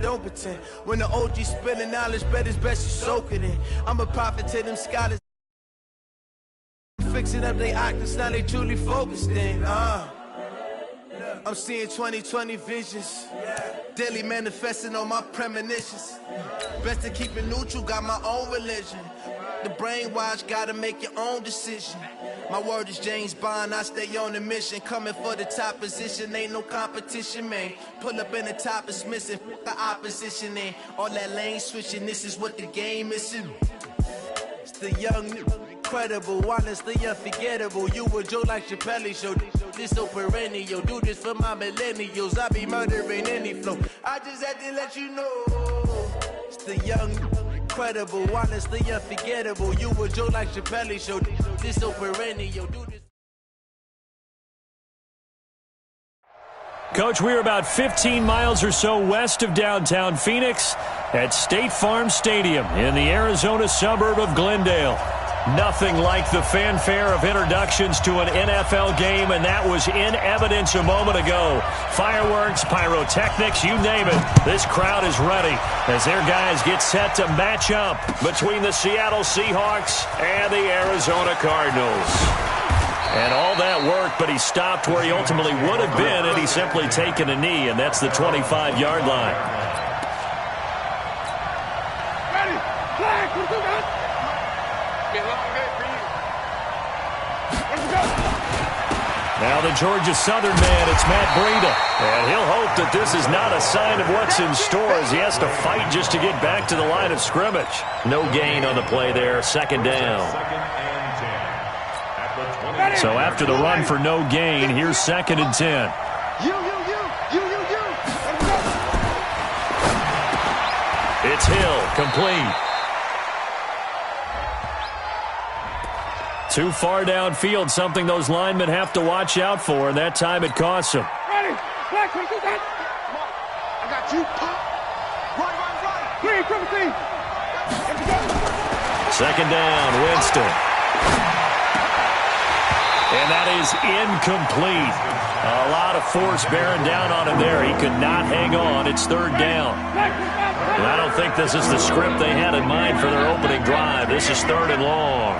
don't pretend. When the OG spilling knowledge, bet it's best you soak it in. I'm a prophet to them scholars. Fixing up they octaves, now they truly focused in. I'm seeing 2020 visions. Daily manifesting on my premonitions. Best to keep it neutral, got my own religion. The brainwash, gotta make your own decision. My word is James Bond, I stay on a mission. Coming for the top position, ain't no competition, man. Pull up in the top is missing, the opposition ain't. All that lane switching, this is what the game is. It's the young, incredible, honestly unforgettable. You a Joe like Chappelle show. This so perennial, do this for my millennials. I be murdering any flow. I just had to let you know. It's the young, incredible, honestly unforgettable. You a Joe like Chappelle show. This so perennial, do this. Coach, we're about 15 miles or so west of downtown Phoenix at State Farm Stadium in the Arizona suburb of Glendale. Nothing like the fanfare of introductions to an NFL game, and that was in evidence a moment ago. Fireworks, pyrotechnics, you name it. This crowd is ready as their guys get set to match up between the Seattle Seahawks and the Arizona Cardinals. And all that worked, but he stopped where he ultimately would have been had he simply taken a knee, and that's the 25-yard line. Ready, flag, let's go, guys. Now the Georgia Southern man, it's Matt Breida. And he'll hope that this is not a sign of what's in store as he has to fight just to get back to the line of scrimmage. No gain on the play there, second down. So after the run for no gain, here's 2nd and 10. It's Hill, complete. Too far downfield, something those linemen have to watch out for, and that time it costs them. Ready, flag, come on. I got you. Right. Clear, clear. Second down, Winston. And that is incomplete. A lot of force bearing down on him there. He could not hang on. It's 3rd down. And I don't think this is the script they had in mind for their opening drive. This is 3rd and long.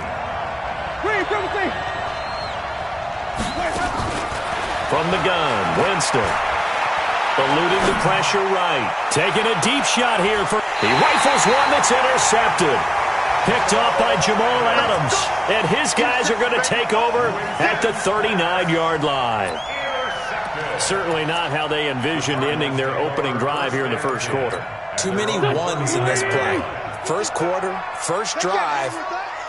From the gun, Winston. Eluding the pressure right. Taking a deep shot here. He rifles one that's intercepted. Picked off by Jamal Adams. And his guys are going to take over at the 39-yard line. Certainly not how they envisioned ending their opening drive here in the first quarter. Too many ones in this play. First quarter, first drive,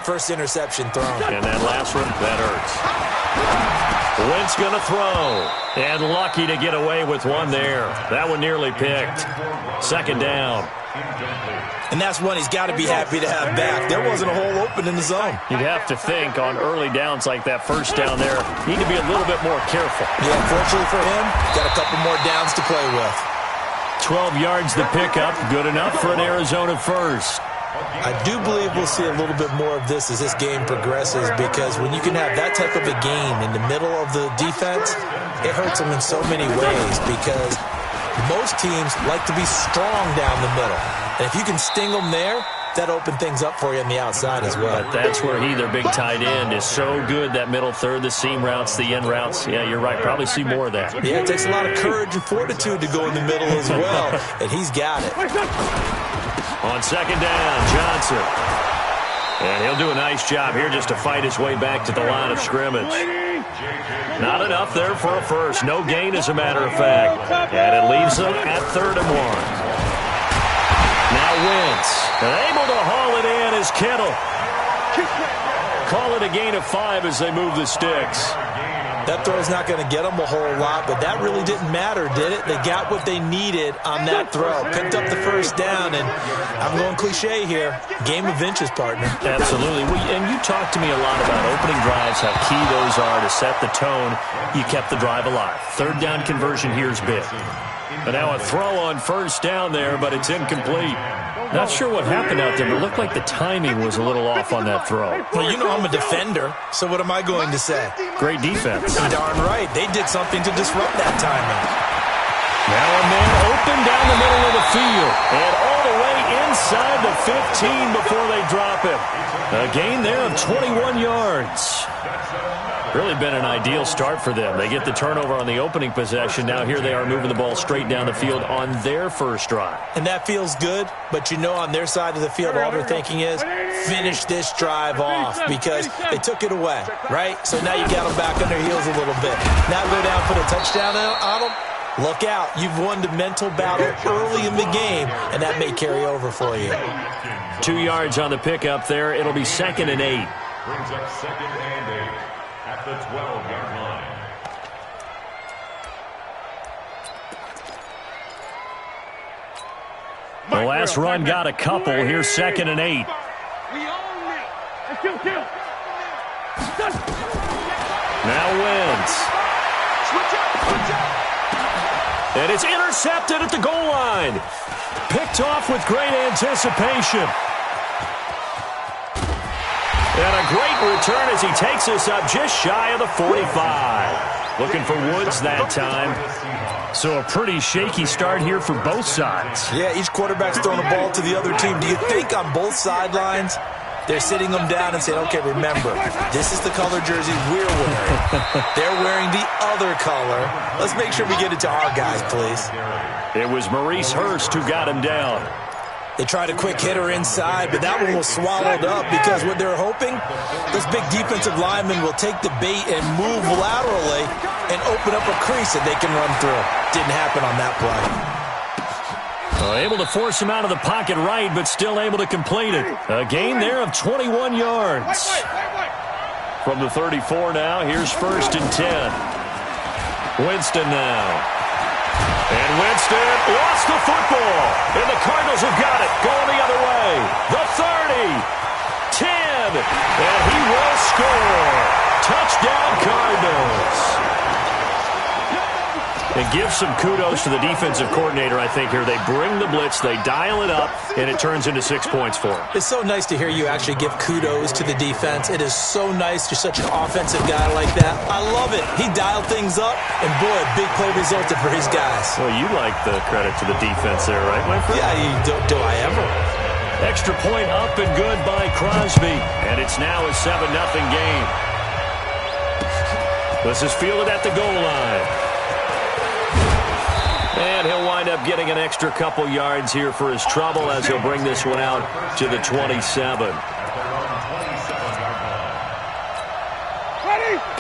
first interception thrown. And that last one, that hurts. Wentz going to throw. And lucky to get away with one there. That one nearly picked. Second down. And that's one he's got to be happy to have back. There wasn't a hole open in the zone. You'd have to think on early downs like that first down there, need to be a little bit more careful. Yeah, fortunately for him, got a couple more downs to play with. 12 yards to pick up, good enough for an Arizona first. I do believe we'll see a little bit more of this as this game progresses, because when you can have that type of a game in the middle of the defense, it hurts them in so many ways, because most teams like to be strong down the middle. And if you can sting them there, that opens things up for you on the outside as well. But that's where he, their big tight end, is so good, that middle third, the seam routes, the end routes. Yeah, you're right. Probably see more of that. Yeah, it takes a lot of courage and fortitude to go in the middle as well, and he's got it. On second down, Johnson. And he'll do a nice job here just to fight his way back to the line of scrimmage. Not enough there for a first. No gain, as a matter of fact. And it leaves them at 3rd and 1. Now Wentz. And able to haul it in is Kittle. Call it a gain of 5 as they move the sticks. That throw's not going to get them a whole lot, but that really didn't matter, did it? They got what they needed on that throw. Picked up the first down, and I'm going cliche here. Game of inches, partner. Absolutely. And you talked to me a lot about opening drives, how key those are to set the tone. You kept the drive alive. 3rd down conversion here is big. But now a throw on first down there, but it's incomplete. Not sure what happened out there, but it looked like the timing was a little off on that throw. Well, you know I'm a defender, so what am I going to say? Great defense. Darn right. They did something to disrupt that timing. Now a man open down the middle of the field. And all the way inside the 15 before they drop him. A gain there of 21 yards. Really been an ideal start for them. They get the turnover on the opening possession. Now here they are moving the ball straight down the field on their first drive. And that feels good, but you know on their side of the field all they're thinking is finish this drive off because they took it away, right? So now you got them back on their heels a little bit. Now go down, put a touchdown on them. Look out. You've won the mental battle early in the game, and that may carry over for you. 2 yards on the pickup there. It'll be 2nd and 8. Brings up 2nd and 8 at the 12-yard line. The last run got a couple. Here's 2nd and 8. We own it. Let's kill. Now Wentz. Switch up. And it's intercepted at the goal line. Picked off with great anticipation. And a great return as he takes us up just shy of the 45. Looking for Woods that time. So a pretty shaky start here for both sides. Yeah, each quarterback's throwing the ball to the other team. Do you think on both sidelines they're sitting them down and saying, okay, remember, this is the color jersey we're wearing. They're wearing the other color. Let's make sure we get it to our guys, please. It was Maurice Hurst who got him down. They tried a quick hitter inside, but that one was swallowed up because what they're hoping, this big defensive lineman will take the bait and move laterally and open up a crease that they can run through. Didn't happen on that play. Able to force him out of the pocket right, but still able to complete it. A gain there of 21 yards. From the 34 now, here's 1st and 10. Winston now. And Winston lost the football. And the Cardinals have got it. Going the other way. The 30. 10. And he will score. Touchdown Cardinals. And give some kudos to the defensive coordinator, I think, here. They bring the blitz, they dial it up, and it turns into 6 points for them. It's so nice to hear you actually give kudos to the defense. It is so nice. You're such an offensive guy like that. I love it. He dialed things up, and boy, a big play resulted for his guys. Well, you like the credit to the defense there, right, my friend? Yeah, do I ever? Extra point up and good by Crosby, and it's now a 7-0 game. This is fielded at the goal line. And he'll wind up getting an extra couple yards here for his trouble as he'll bring this one out to the 27.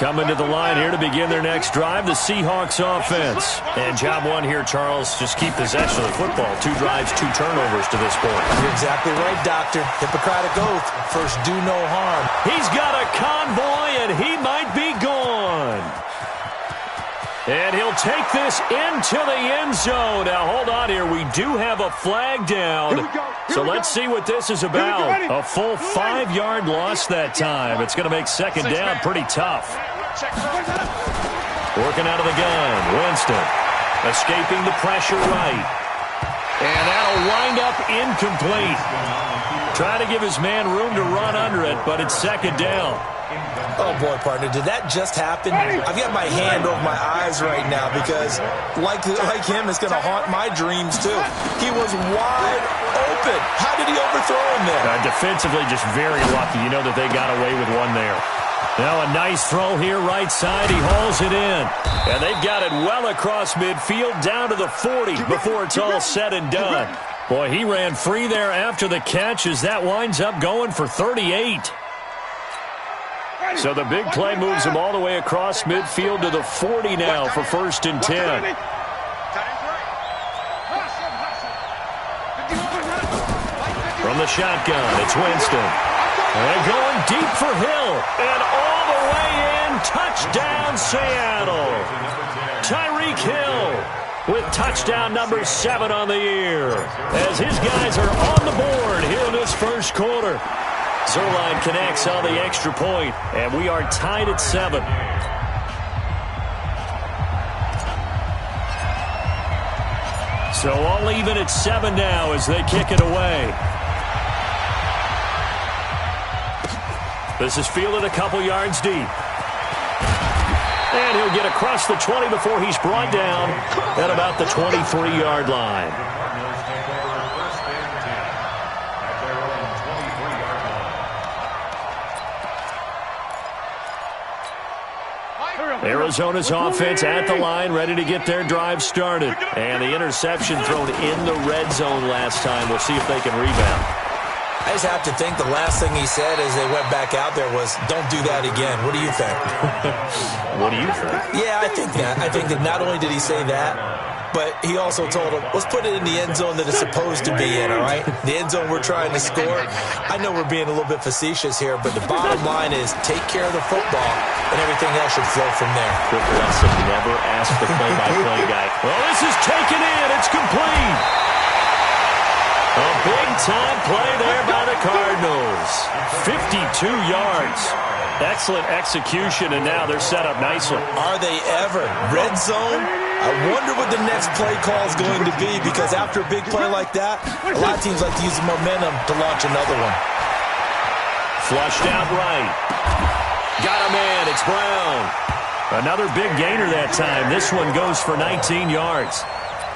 Coming to the line here to begin their next drive, the Seahawks offense. And job one here, Charles, just keep possession of the football. 2 drives, 2 turnovers to this point. You're exactly right, Doctor. Hippocratic oath. First, do no harm. He's got a convoy, and he might be gone. And he'll take this into the end zone. Now, hold on here. We do have a flag down. So let's see what this is about. A full 5-yard loss that time. It's going to make 2nd down pretty tough. Working out of the gun. Winston escaping the pressure right. And that'll wind up incomplete. Trying to give his man room to run under it, but it's 2nd down. Oh, boy, partner, did that just happen? I've got my hand over my eyes right now because, like him, it's going to haunt my dreams, too. He was wide open. How did he overthrow him there? Defensively, just very lucky. You know that they got away with one there. Now a nice throw here, right side. He hauls it in. And they've got it well across midfield, down to the 40 before it's all said and done. Boy, he ran free there after the catch as that winds up going for 38. So the big play moves him all the way across midfield to the 40 now for 1st and 10. From the shotgun, it's Winston. And going deep for Hill. And all the way in, touchdown Seattle. Tyreek Hill with touchdown number 7 on the year. As his guys are on the board here in this first quarter. Zerline connects on the extra point, and we are tied at 7. So all even at 7 now as they kick it away. This is fielded a couple yards deep. And he'll get across the 20 before he's brought down at about the 23-yard line. Arizona's offense at the line, ready to get their drive started. And the interception thrown in the red zone last time. We'll see if they can rebound. I just have to think the last thing he said as they went back out there was, don't do that again. What do you think? What do you think? Yeah, I think that. I think that not only did he say that, but he also told him, let's put it in the end zone that it's supposed to be in, all right? The end zone we're trying to score. I know we're being a little bit facetious here, but the bottom line is take care of the football, and everything else should flow from there. Quick lesson, never ask the play-by-play guy. Well, this is taken in. It's complete. A big-time play there by the Cardinals. 52 yards. Excellent execution, and now they're set up nicely. Are they ever? Red zone? I wonder what the next play call is going to be, because after a big play like that, a lot of teams like to use the momentum to launch another one. Flushed out right. Got a man. It's Brown. Another big gainer that time. This one goes for 19 yards.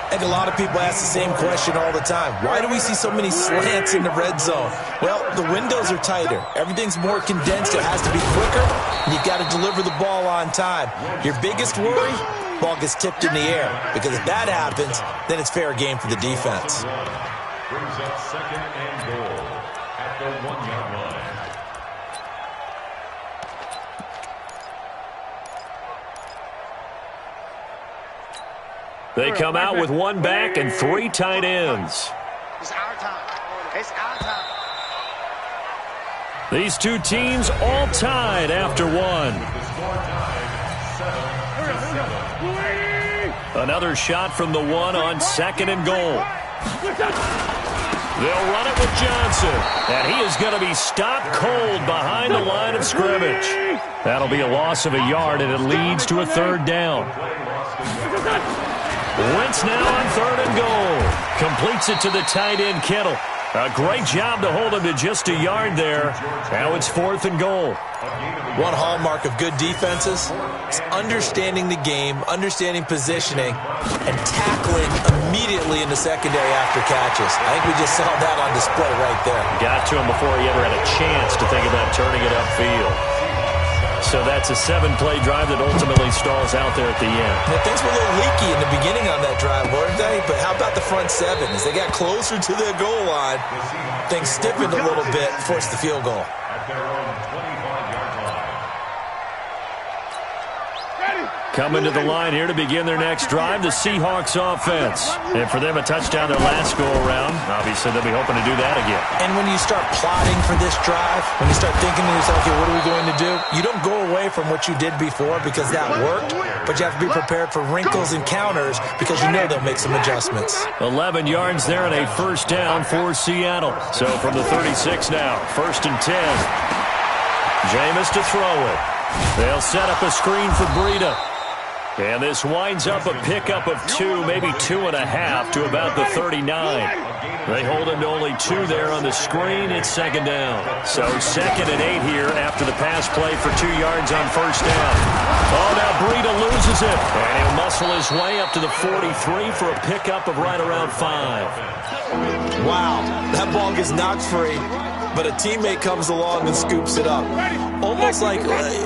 I think a lot of people ask the same question all the time. Why do we see so many slants in the red zone? Well, the windows are tighter. Everything's more condensed. It has to be quicker, and you've got to deliver the ball on time. Your biggest worry? Ball gets tipped in the air, because if that happens, then it's fair game for the defense. Brings up second and goal at the 1-yard line. They come out with one back and three tight ends. It's our time. It's our time. These two teams all tied after one. Another shot from the one on second and goal. They'll run it with Johnson, and he is going to be stopped cold behind the line of scrimmage. That'll be a loss of a yard, and it leads to a third down. Wentz now on third and goal. Completes it to the tight end, Kittle. A great job to hold him to just a yard there. Now it's fourth and goal. One hallmark of good defenses is understanding the game, understanding positioning, and tackling immediately in the secondary after catches. I think we just saw that on display right there. Got to him before he ever had a chance to think about turning it upfield. So that's a 7-play drive that ultimately stalls out there at the end. Now, things were a little leaky in the beginning on that drive, weren't they? But how about the front seven? As they got closer to their goal line, things stiffened a little bit, forced the field goal. At their own 25-yard line. Coming to the line here to begin their next drive, the Seahawks offense. And for them, a touchdown their last go-around. Obviously, they'll be hoping to do that again. And when you start plotting for this drive, when you start thinking to yourself, okay, what are we going to do? You don't go away from what you did before because that worked, but you have to be prepared for wrinkles and counters because you know they'll make some adjustments. 11 yards there and a first down for Seattle. So from the 36 now, first and 10. Jameis to throw it. They'll set up a screen for Breida. And this winds up a pickup of 2, maybe 2.5 to about the 39. They hold him to only 2 there on the screen. It's second down. So second and 8 here after the pass play for 2 yards on first down. Oh, now Breida loses it. And he'll muscle his way up to the 43 for a pickup of right around 5. Wow, that ball gets knocked free, but a teammate comes along and scoops it up.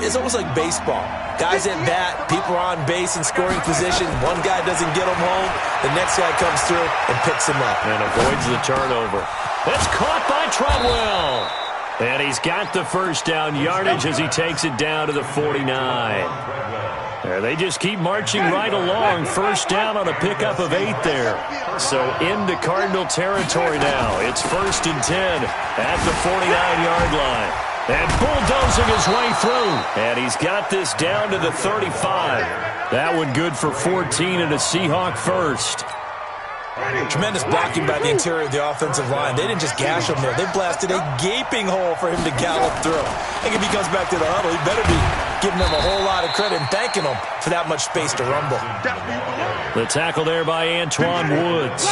It's almost like baseball. Guys at bat, people are on base in scoring position. One guy doesn't get him home. The next guy comes through and picks him up. And avoids the turnover. It's caught by Treadwell. And he's got the first down yardage as he takes it down to the 49. They just keep marching right along. First down on a pickup of 8 there. So into Cardinal territory now. It's first and 10 at the 49-yard line. And bulldozing his way through. And he's got this down to the 35. That one good for 14 and a Seahawk first. Tremendous blocking by the interior of the offensive line. They didn't just gash him there. They blasted a gaping hole for him to gallop through. I think if he comes back to the huddle, he better be giving them a whole lot of credit and thanking them for that much space to rumble. The tackle there by Antoine Woods.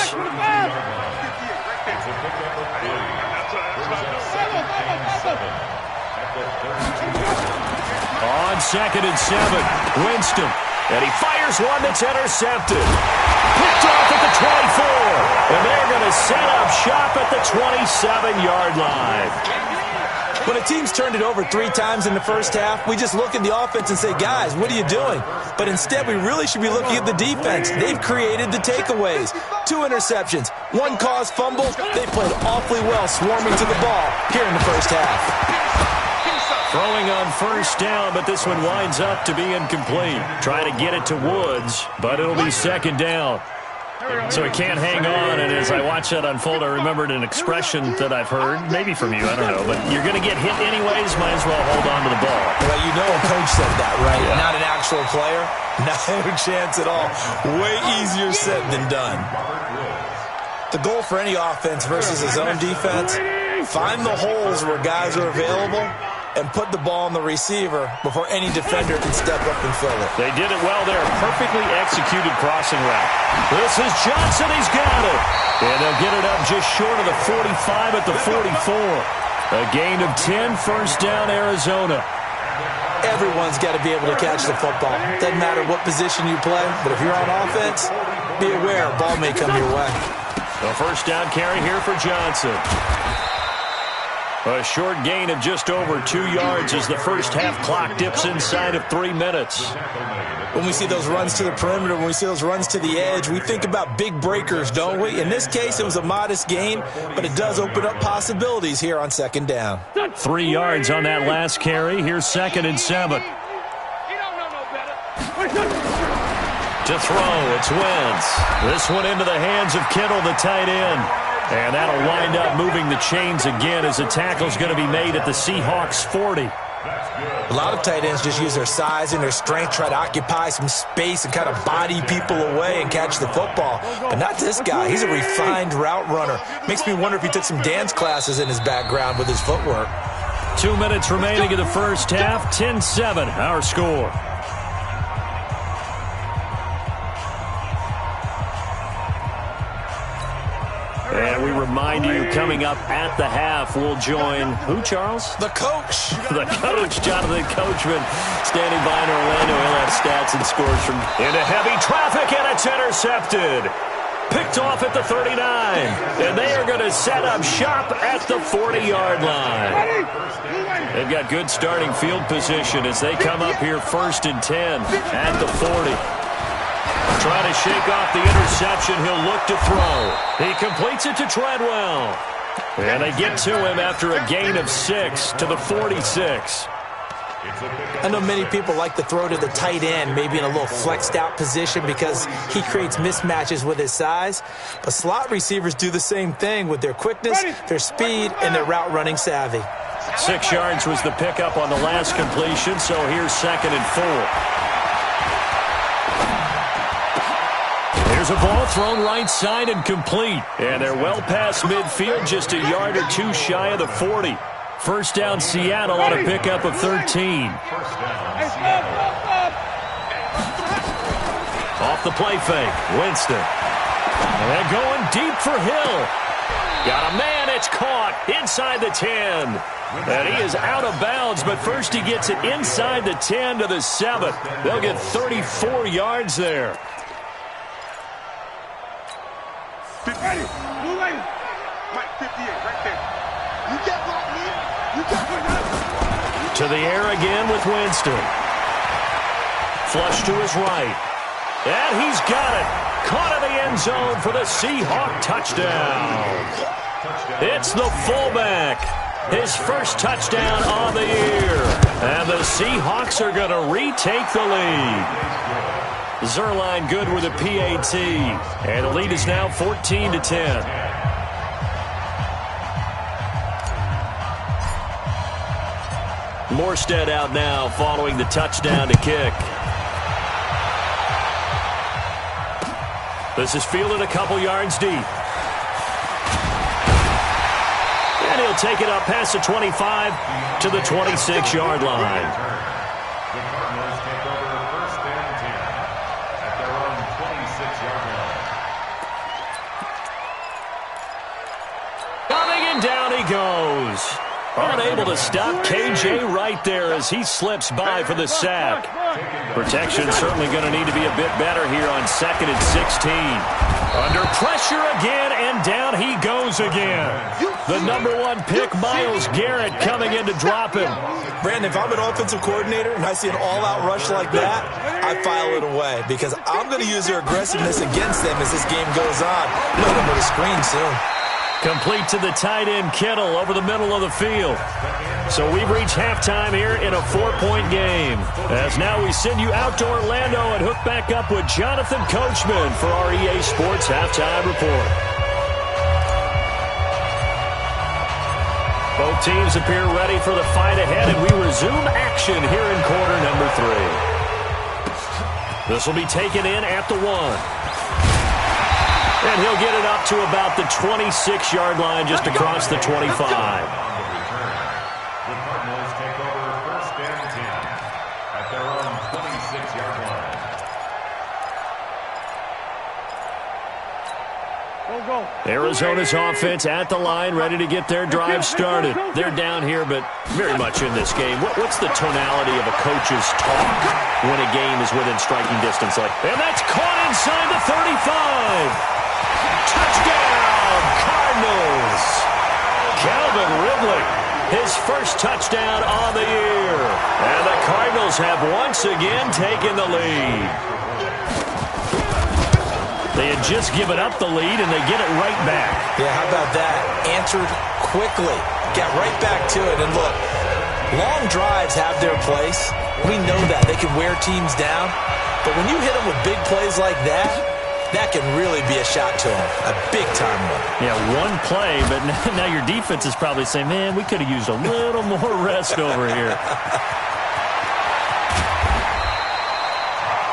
On second and 7, Winston. And he fires one that's intercepted. Picked off at the 24. And they're going to set up shop at the 27-yard line. When a team's turned it over 3 times in the first half, we just look at the offense and say, guys, what are you doing? But instead, we really should be looking at the defense. They've created the takeaways. 2 interceptions, 1 caused fumble. They played awfully well swarming to the ball here in the first half. Throwing on first down, but this one winds up to be incomplete. Try to get it to Woods, but it'll be second down. So he can't hang on, and as I watch that unfold, I remembered an expression that I've heard, maybe from you, I don't know, but you're going to get hit anyways, might as well hold on to the ball. Well, you know a coach said that, right? Yeah. Not an actual player? No chance at all. Way easier said than done. The goal for any offense versus his own defense, find the holes where guys are available and put the ball on the receiver before any defender can step up and fill it. They did it well there. Perfectly executed crossing route. This is Johnson. He's got it. And they'll get it up just short of the 45 at the 44. A gain of 10, first down, Arizona. Everyone's got to be able to catch the football. Doesn't matter what position you play, but if you're on offense, be aware a ball may come your way. The first down carry here for Johnson. A short gain of just over 2 yards as the first half clock dips inside of 3 minutes. When we see those runs to the perimeter, when we see those runs to the edge, we think about big breakers, don't we? In this case, it was a modest gain, but it does open up possibilities here on second down. 3 yards on that last carry. Here's 2nd and 7. To throw, it's Wentz. This one into the hands of Kittle, the tight end. And that'll wind up moving the chains again as the tackle's going to be made at the Seahawks 40. A lot of tight ends just use their size and their strength, try to occupy some space and kind of body people away and catch the football. But not this guy. He's a refined route runner. Makes me wonder if he took some dance classes in his background with his footwork. 2 minutes remaining in the first half. 10-7, our score. And we remind you, coming up at the half, we'll join who, Charles? The coach. The coach, Jonathan Coachman, standing by in Orlando. He'll have stats and scores from into heavy traffic, and it's intercepted. Picked off at the 39. And they are going to set up shop at the 40-yard line. They've got good starting field position as they come up here 1st and 10 at the 40. Trying to shake off the interception. He'll look to throw. He completes it to Treadwell. And they get to him after a gain of 6 to the 46. I know many people like to throw to the tight end, maybe in a little flexed out position because he creates mismatches with his size. But slot receivers do the same thing with their quickness, their speed, and their route running savvy. 6 yards was the pickup on the last completion, so here's 2nd and 4. There's a ball thrown right side and complete. And they're well past midfield, just a yard or 2 shy of the 40. First down, Seattle on a pickup of 13. Off the play fake, Winston. And going deep for Hill. Got a man, it's caught inside the 10. And he is out of bounds, but first he gets it inside the 10 to the 7. They'll get 34 yards there. To the air again with Winston. Flush to his right. And he's got it. Caught in the end zone for the Seahawk touchdown. It's the fullback. His first touchdown on the year. And the Seahawks are going to retake the lead. Zerline good with a PAT. And the lead is now 14-10. Morstead out now following the touchdown to kick. This is fielded a couple yards deep. And he'll take it up past the 25 to the 26-yard line. The Cardinals take over 1st and 10 at their own 26-yard line. Coming and down he goes. Unable to stop KJ right there as he slips by for the sack. Protection certainly going to need to be a bit better here on 2nd and 16. Under pressure again, and down he goes again. The #1 pick, Myles Garrett, coming in to drop him. Brandon, if I'm an offensive coordinator and I see an all-out rush like that, I file it away because I'm going to use their aggressiveness against them as this game goes on. I'm going to go to screen soon. Complete to the tight end, Kittle, over the middle of the field. So we've reached halftime here in a 4-point game. As now we send you out to Orlando and hook back up with Jonathan Coachman for our EA Sports Halftime Report. Both teams appear ready for the fight ahead, and we resume action here in quarter number 3. This will be taken in at the 1. And he'll get it up to about the 26-yard line, just across the 25. The Cardinals take over 1st and 10 at their own 26-yard line. Arizona's offense at the line, ready to get their drive started. They're down here, but very much in this game. What's the tonality of a coach's talk when a game is within striking distance? And that's caught inside the 35. Touchdown, Cardinals! Calvin Ridley, his first touchdown on the year. And the Cardinals have once again taken the lead. They had just given up the lead, and they get it right back. Yeah, how about that? Answered quickly. Got right back to it. And look, long drives have their place. We know that. They can wear teams down. But when you hit them with big plays like that, that can really be a shot to them. A big-time one. Yeah, one play, but now your defense is probably saying, man, we could have used a little more rest over here.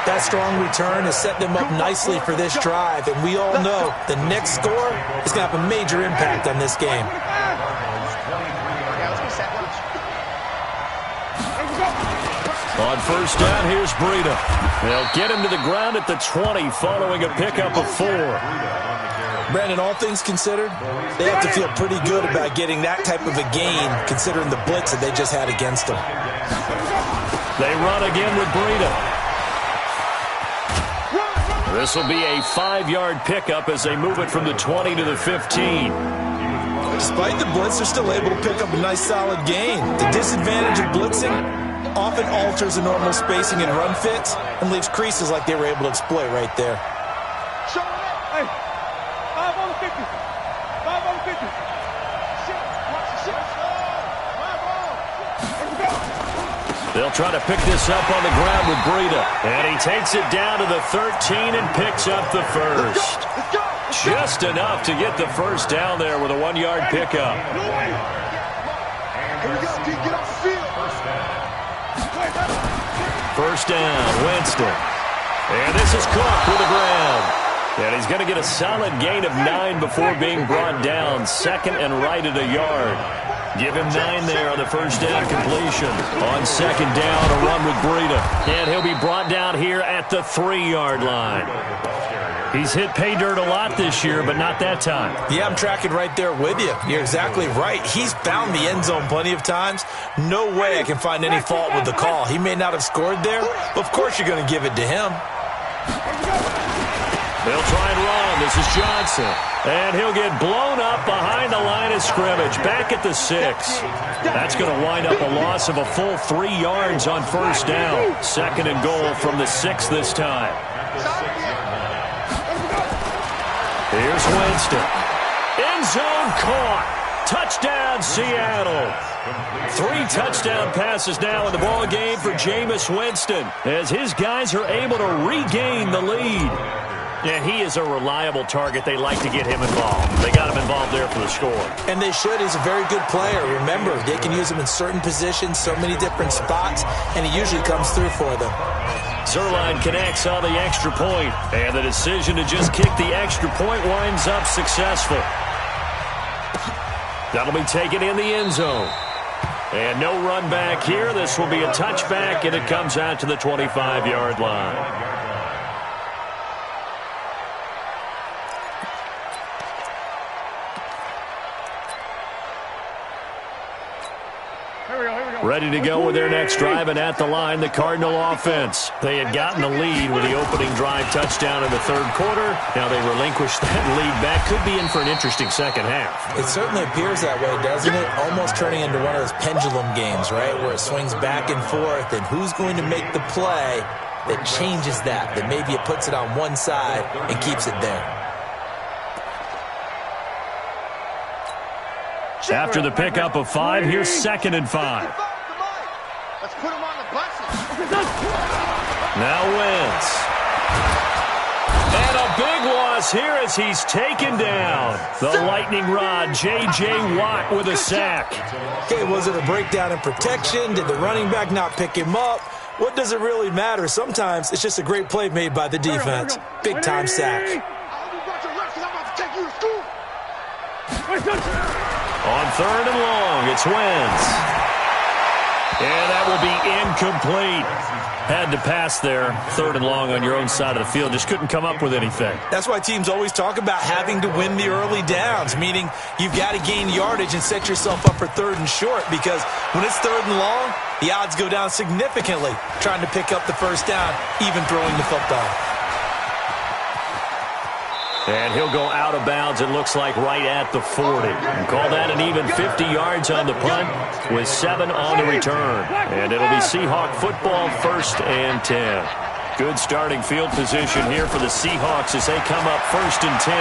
That strong return has set them up nicely for this drive, and we all know the next score is going to have a major impact on this game. On first down, here's Breida. They'll get him to the ground at the 20 following a pickup of 4. Brandon, all things considered, they have to feel pretty good about getting that type of a gain considering the blitz that they just had against them. They run again with Breida. This will be a 5-yard pickup as they move it from the 20 to the 15. Despite the blitz, they're still able to pick up a nice solid gain. The disadvantage of blitzing often alters the normal spacing and run fits and leaves creases like they were able to exploit right there. Hey, 5 on the 50. 5 on the 50. They'll try to pick this up on the ground with Breida. And he takes it down to the 13 and picks up the first. Just enough to get the first down there with a 1-yard pickup. First down, Winston. And this is Cook with the ground. And he's going to get a solid gain of 9 before being brought down. 2nd and right at a yard. Give him 9 there on the first down completion. On 2nd down, a run with Breida. And he'll be brought down here at the 3-yard line. He's hit pay dirt a lot this year, but not that time. Yeah, I'm tracking right there with you. You're exactly right. He's found the end zone plenty of times. No way I can find any fault with the call. He may not have scored there, but of course you're going to give it to him. They'll try and run. This is Johnson. And he'll get blown up behind the line of scrimmage. Back at the 6. That's going to wind up a loss of a full 3 yards on first down. 2nd and goal from the 6 this time. Here's Winston. End zone caught. Touchdown, Seattle. 3 touchdown passes now in the ball game for Jameis Winston as his guys are able to regain the lead. Yeah, he is a reliable target. They like to get him involved. They got him involved there for the score. And they should. He's a very good player. Remember, they can use him in certain positions, so many different spots, and he usually comes through for them. Zerline connects on the extra point, and the decision to just kick the extra point winds up successful. That'll be taken in the end zone. And no run back here. This will be a touchback, and it comes out to the 25-yard line. Here we go. Ready to go with their next drive, and at the line, the Cardinal offense. They had gotten the lead with the opening drive touchdown in the third quarter. Now they relinquished that lead back. Could be in for an interesting second half. It certainly appears that way, doesn't it? Almost turning into one of those pendulum games, right, where it swings back and forth, and who's going to make the play that changes that maybe it puts it on one side and keeps it there. After the pickup of 5, here's 2nd and 5. Let's put him on the buses. Now Wentz. And a big loss here as he's taken down. The lightning rod, J.J. Watt with a sack. Okay, was it a breakdown in protection? Did the running back not pick him up? What does it really matter? Sometimes it's just a great play made by the defense. Big-time sack. On 3rd and long, it's Wentz. And that will be incomplete. Had to pass there. 3rd and long on your own side of the field. Just couldn't come up with anything. That's why teams always talk about having to win the early downs, meaning you've got to gain yardage and set yourself up for 3rd and short, because when it's 3rd and long, the odds go down significantly trying to pick up the first down, even throwing the football. And he'll go out of bounds, it looks like, right at the 40. And call that an even 50 yards on the punt with 7 on the return. And it'll be Seahawk football, 1st and 10. Good starting field position here for the Seahawks as they come up 1st and 10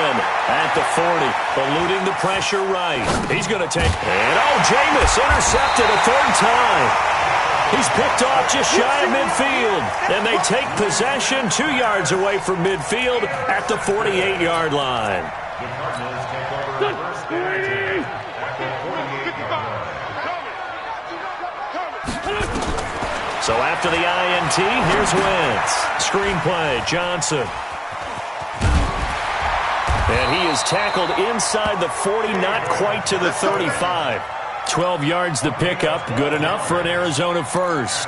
at the 40. Eluding the pressure right. He's going to take... And, Jameis intercepted a 3rd time. He's picked off just shy of midfield. And they take possession 2 yards away from midfield at the 48-yard line. The Cardinals take over 1st and 10 at the 48-yard line. So after the INT, here's Wentz. Screenplay, Johnson. And he is tackled inside the 40, not quite to the 35. 12 yards the pickup, good enough for an Arizona first.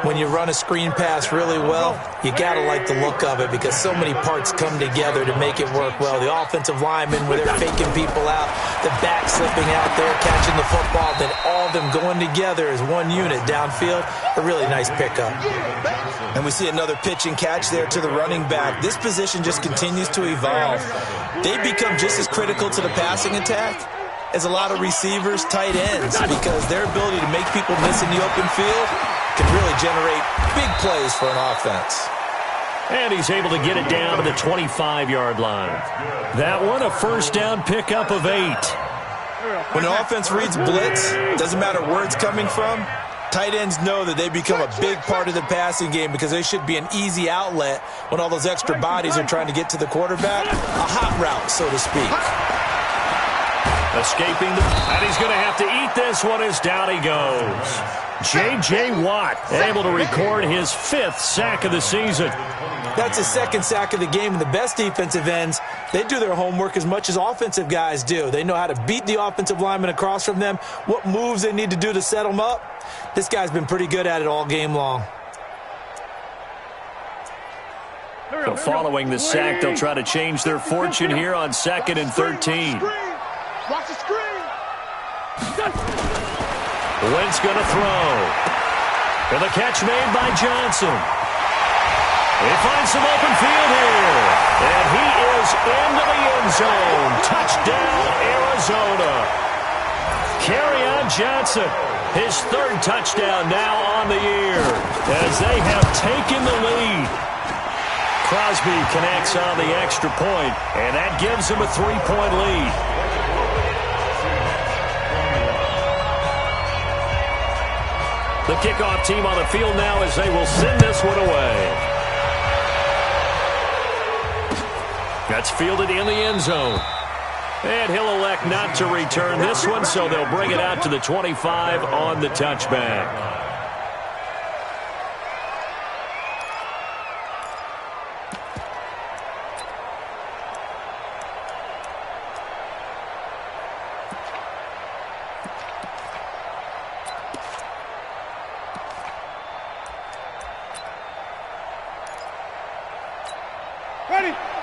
When you run a screen pass really well, you got to like the look of it because so many parts come together to make it work well. The offensive linemen, where they're faking people out, the back slipping out there, catching the football, then all of them going together as one unit downfield. A really nice pickup. And we see another pitch and catch there to the running back. This position just continues to evolve. They become just as critical to the passing attack as a lot of receivers, tight ends, because their ability to make people miss in the open field can really generate big plays for an offense. And he's able to get it down to the 25-yard line. That one, a 1st down pickup of 8. When an offense reads blitz, doesn't matter where it's coming from, tight ends know that they become a big part of the passing game because they should be an easy outlet when all those extra bodies are trying to get to the quarterback. A hot route, so to speak. Escaping, and he's going to have to eat this one as down he goes. J.J. Watt able to record his 5th sack of the season. That's his 2nd sack of the game, and the best defensive ends, they do their homework as much as offensive guys do. They know how to beat the offensive lineman across from them, what moves they need to do to set them up. This guy's been pretty good at it all game long. So following the sack, they'll try to change their fortune here on 2nd and 13. Watch the screen. Wentz going to throw. And the catch made by Johnson. He finds some open field here. And he is into the end zone. Touchdown, Arizona. Kerryon Johnson, his 3rd touchdown now on the year as they have taken the lead. Crosby connects on the extra point, and that gives him a 3-point lead. The kickoff team on the field now as they will send this one away. That's fielded in the end zone. And he'll elect not to return this one, so they'll bring it out to the 25 on the touchback.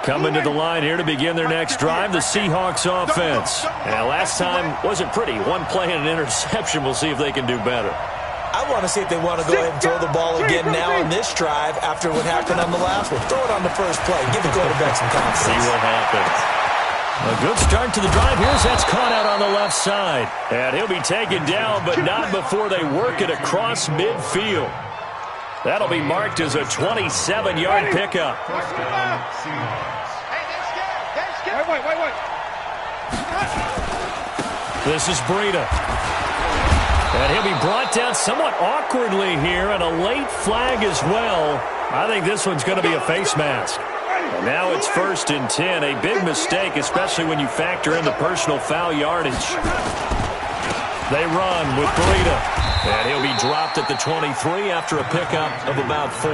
Coming to the line here to begin their next drive, the Seahawks offense. And last time wasn't pretty. One play and an interception. We'll see if they can do better. I want to see if they want to go ahead and throw the ball again now on this drive after what happened on the last one. Throw it on the first play. Give the quarterback some confidence. See what happens. A good start to the drive. Here's that's caught out on the left side. And he'll be taken down, but not before they work it across midfield. That'll be marked as a 27-yard pickup. Wait. This is Breida. And he'll be brought down somewhat awkwardly here, and a late flag as well. I think this one's going to be a face mask. And now it's 1st and 10. A big mistake, especially when you factor in the personal foul yardage. They run with Breida. And he'll be dropped at the 23 after a pickup of about 4.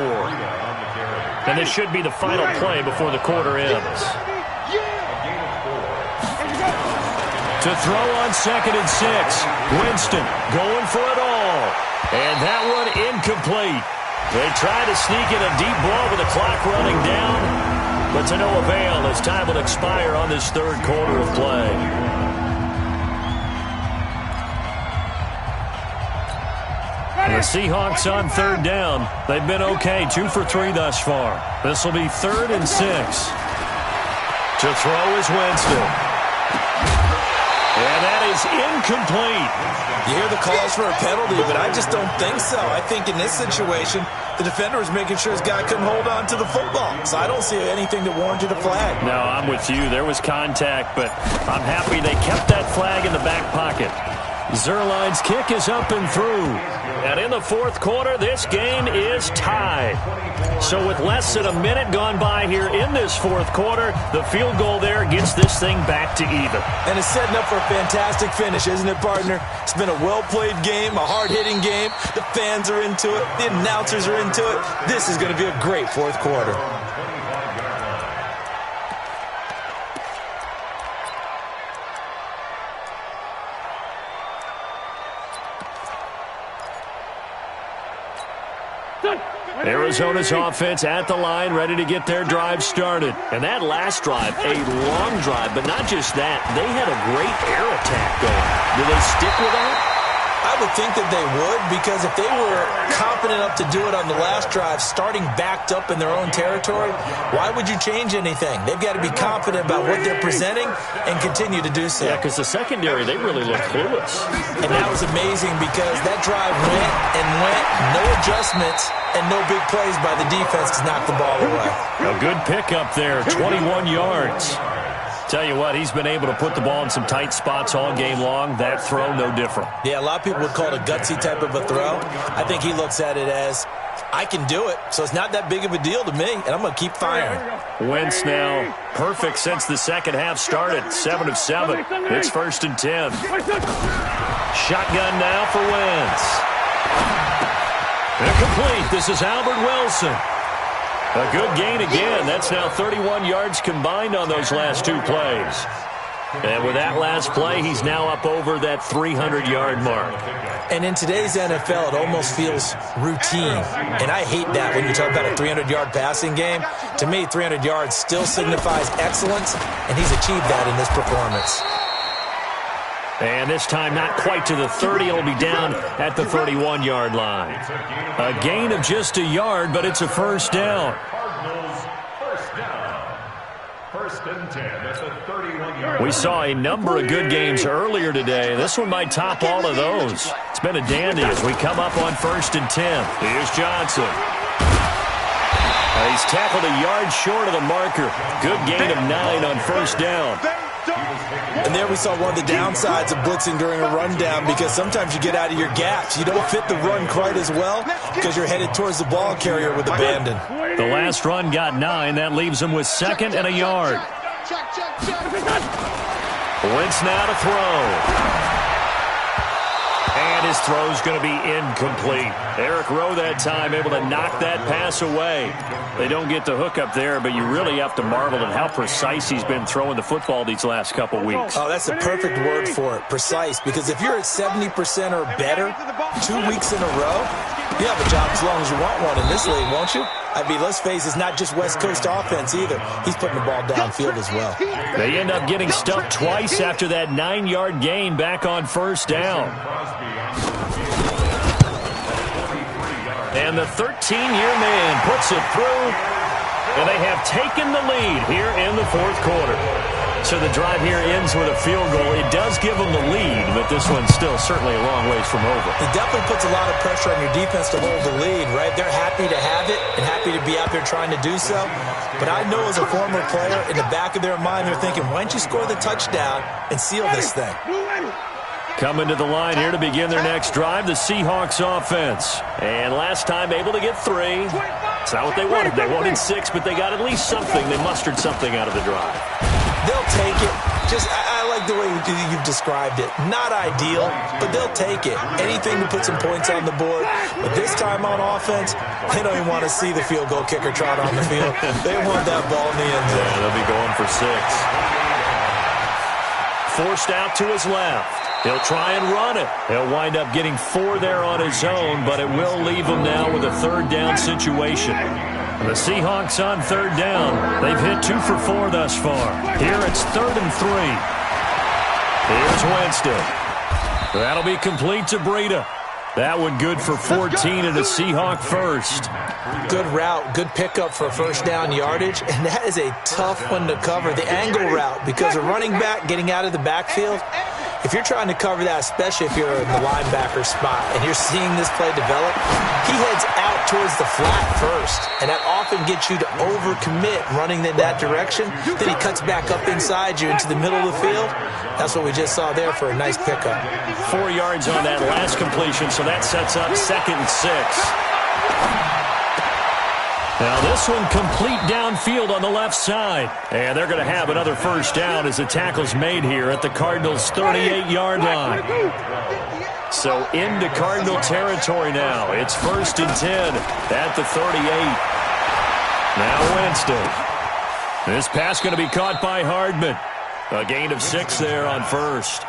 And this should be the final play before the quarter ends. To throw on 2nd and 6. Winston going for it all. And that one incomplete. They try to sneak in a deep ball with the clock running down, but to no avail as time will expire on this 3rd quarter of play. And the Seahawks on 3rd down. They've been okay, 2 for 3 thus far. This will be 3rd and 6. To throw is Winston. And that is incomplete. You hear the calls for a penalty, but I just don't think so. I think in this situation, the defender was making sure his guy couldn't hold on to the football. So I don't see anything that warranted a flag. No, I'm with you. There was contact, but I'm happy they kept that flag in the back pocket. Zerline's kick is up and through. And in the 4th quarter, this game is tied. So with less than a minute gone by here in this 4th quarter, the field goal there gets this thing back to even. And it's setting up for a fantastic finish, isn't it, partner? It's been a well-played game, a hard-hitting game. The fans are into it. The announcers are into it. This is going to be a great 4th quarter. Arizona's offense at the line, ready to get their drive started. And that last drive, a long drive, but not just that. They had a great air attack going. Do they stick with that? I would think that they would, because if they were confident enough to do it on the last drive, starting backed up in their own territory, why would you change anything? They've got to be confident about what they're presenting and continue to do so. Yeah, because the secondary, they really look clueless. And that was amazing because that drive went and went, no adjustments, and no big plays by the defense to knock the ball away. A good pickup there, 21 yards. Tell you what, he's been able to put the ball in some tight spots all game long. That throw, no different. Yeah, a lot of people would call it a gutsy type of a throw. I think he looks at it as, I can do it, so it's not that big of a deal to me, and I'm going to keep firing. Wentz now perfect since the second half started, 7 of 7. It's 1st and 10. Shotgun now for Wentz. Incomplete. This is Albert Wilson. A good gain again. That's now 31 yards combined on those last 2 plays. And with that last play, he's now up over that 300-yard mark. And in today's NFL, it almost feels routine. And I hate that when you talk about a 300-yard passing game. To me, 300 yards still signifies excellence, and he's achieved that in this performance. And this time not quite to the 30. It'll be down at the 31-yard line. A gain of just a yard, but it's a 1st down. Cardinals, 1st down. 1st and 10 at the 31-yard line. We saw a number of good games earlier today. This one might top all of those. It's been a dandy as we come up on 1st and 10. Here's Johnson. He's tackled a yard short of the marker. Good gain of 9 on 1st down. And there we saw one of the downsides of blitzing during a rundown, because sometimes you get out of your gaps. You don't fit the run quite as well because you're headed towards the ball carrier with abandon. The last run got 9. That leaves him with 2nd and a yard. Wentz now to throw. And his throw's going to be incomplete. Eric Rowe that time able to knock that pass away. They don't get the hook up there, but you really have to marvel at how precise he's been throwing the football these last couple weeks. Oh, that's the perfect word for it, precise. Because if you're at 70% or better 2 weeks in a row, you have a job as long as you want one in this league, won't you? I mean, let's face it, it's not just West Coast offense either. He's putting the ball downfield as well. They end up getting stuffed twice after that 9-yard gain back on 1st down. And the 13-year man puts it through, and they have taken the lead here in the fourth quarter. So the drive here ends with a field goal. It does give them the lead, but this one's still certainly a long ways from over. It definitely puts a lot of pressure on your defense to hold the lead, right? They're happy to have it and happy to be out there trying to do so. But I know as a former player, in the back of their mind, they're thinking, why don't you score the touchdown and seal this thing? Coming to the line here to begin their next drive, the Seahawks offense. And last time able to get 3. It's not what they wanted. They wanted 6, but they got at least something. They mustered something out of the drive. They'll take it. I like the way you've described it. Not ideal, but they'll take it. Anything to put some points on the board. But this time on offense, they don't even want to see the field goal kicker trot on the field. They want that ball in the end zone. Yeah, they'll be going for 6. Forced out to his left. He'll try and run it. He'll wind up getting 4 there on his own, but it will leave him now with a third down situation. The Seahawks on third down. They've hit 2 for 4 thus far. Here it's 3rd and 3. Here's Winston. That'll be complete to Breida. That one good for 14 and a Seahawk first. Good route, good pickup for first down yardage, and that is a tough one to cover, the angle route, because a running back getting out of the backfield, if you're trying to cover that, especially if you're in the linebacker spot and you're seeing this play develop, he heads out towards the flat first, and that often gets you to overcommit running in that direction. Then he cuts back up inside you into the middle of the field. That's what we just saw there for a nice pickup. 4 yards on that last completion, so that sets up 2nd and 6. Now this one complete downfield on the left side. And they're going to have another first down as the tackle's made here at the Cardinals' 38-yard line. So into Cardinal territory now. It's 1st and 10 at the 38. Now Winston. This pass going to be caught by Hardman. A gain of 6 there on first.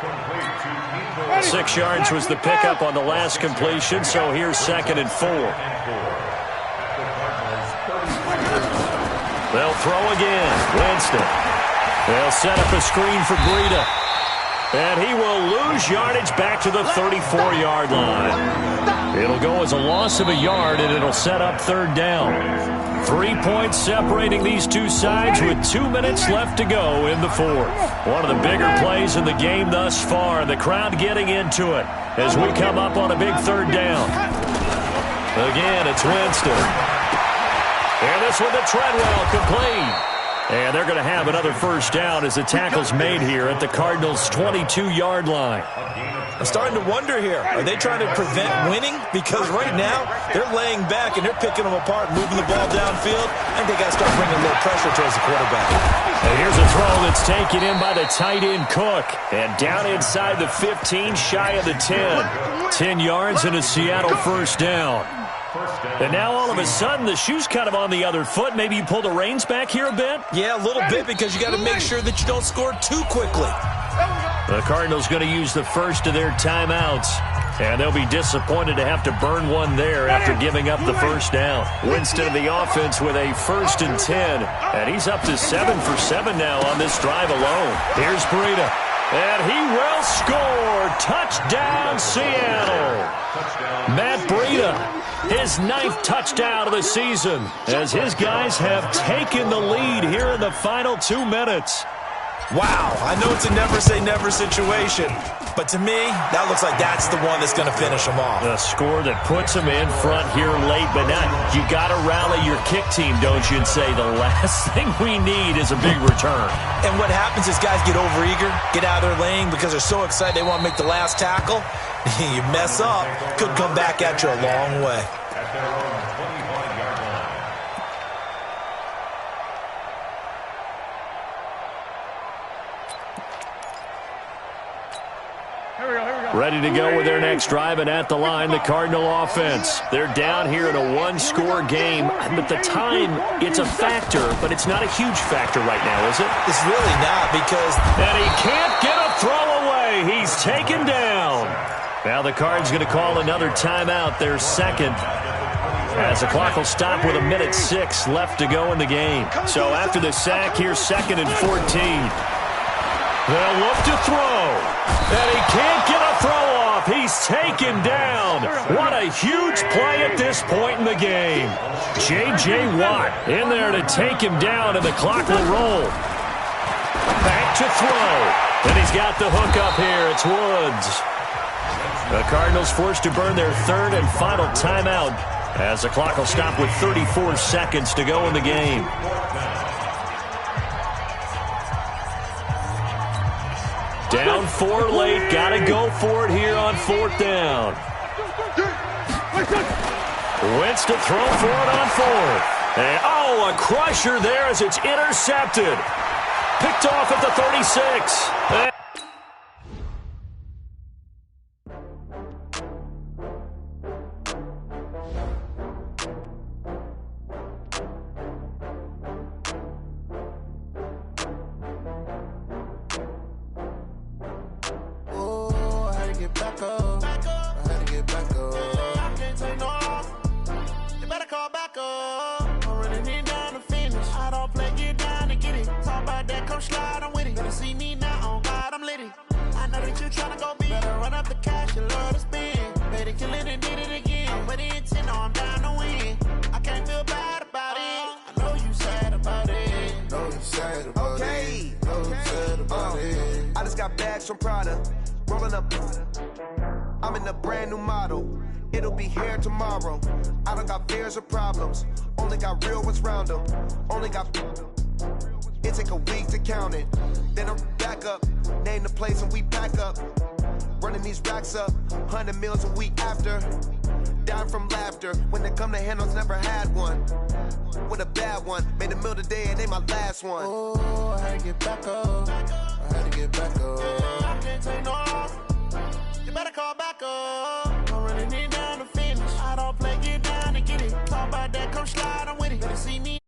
6 yards was the pickup on the last completion, so here's 2nd and 4. They'll throw again. Winston. They'll set up a screen for Breida. And he will lose yardage back to the 34-yard line. It'll go as a loss of a yard, and it'll set up 3rd down. 3 points separating these two sides with 2 minutes left to go in the 4th. One of the bigger plays in the game thus far. The crowd getting into it as we come up on a big 3rd down. Again, it's Winston. And this one to Treadwell, complete. And they're going to have another first down as the tackle's made here at the Cardinals' 22-yard line. I'm starting to wonder here, are they trying to prevent winning? Because right now, they're laying back and they're picking them apart, moving the ball downfield. I think they got to start bringing a little pressure towards the quarterback. And here's a throw that's taken in by the tight end Cook. And down inside the 15, shy of the 10. 10 yards and a Seattle first down. And now all of a sudden the shoe's kind of on the other foot. Maybe you pull the reins back here a bit? Yeah, a little bit, because you got to make sure that you don't score too quickly. The Cardinals going to use the first of their timeouts. And they'll be disappointed to have to burn one there after giving up the first down. Winston of the offense with a 1st and 10. And he's up to 7 for 7 now on this drive alone. Here's Breida. And he will score. Touchdown, Seattle. Matt Breida, his 9th touchdown of the season, as his guys have taken the lead here in the final 2 minutes. Wow, I know it's a never-say-never situation, but to me, that looks like that's the one that's going to finish them off. A score that puts them in front here late, but not. You got to rally your kick team, don't you, and say the last thing we need is a big return. And what happens is guys get overeager, get out of their lane because they're so excited they want to make the last tackle. You mess up, could come back at you a long way. At their own 25-yard line. Ready to go with their next drive, and at the line, the Cardinal offense. They're down here in a 1-score game, but the time, it's a factor, but it's not a huge factor right now, is it? It's really not, because... And he can't get a throw away. He's taken down. Now the Cards going to call another timeout, their 2nd. As the clock will stop with 1:06 left to go in the game. So after the sack, here's 2nd and 14. They'll look to throw. And he can't get a throw off. He's taken down. What a huge play at this point in the game. J.J. Watt in there to take him down, and the clock will roll. Back to throw. And he's got the hook up here. It's Woods. The Cardinals forced to burn their third and final timeout as the clock will stop with 34 seconds to go in the game. Down 4 late. Got to go for it here on 4th down. Wentz to throw for it on 4th. And, oh, a crusher there as it's intercepted. Picked off at the 36. From Prada, rolling up. I'm in a brand new model. It'll be here tomorrow. I don't got fears or problems. Only got real ones round them. Only got. It take a week to count it. Then I'm back up. Name the place and we pack up. Running these racks up. 100 meals a week after. Down from laughter. When it come to handles, never had one. With a bad one. Made a meal today and they my last one. Oh, I had to get back up. I had to get back up. I can't take no loss. You better call back up. I'm running it down to finish. I don't play, get down and get it. Talk about that, come slide, I'm with it. Better see me.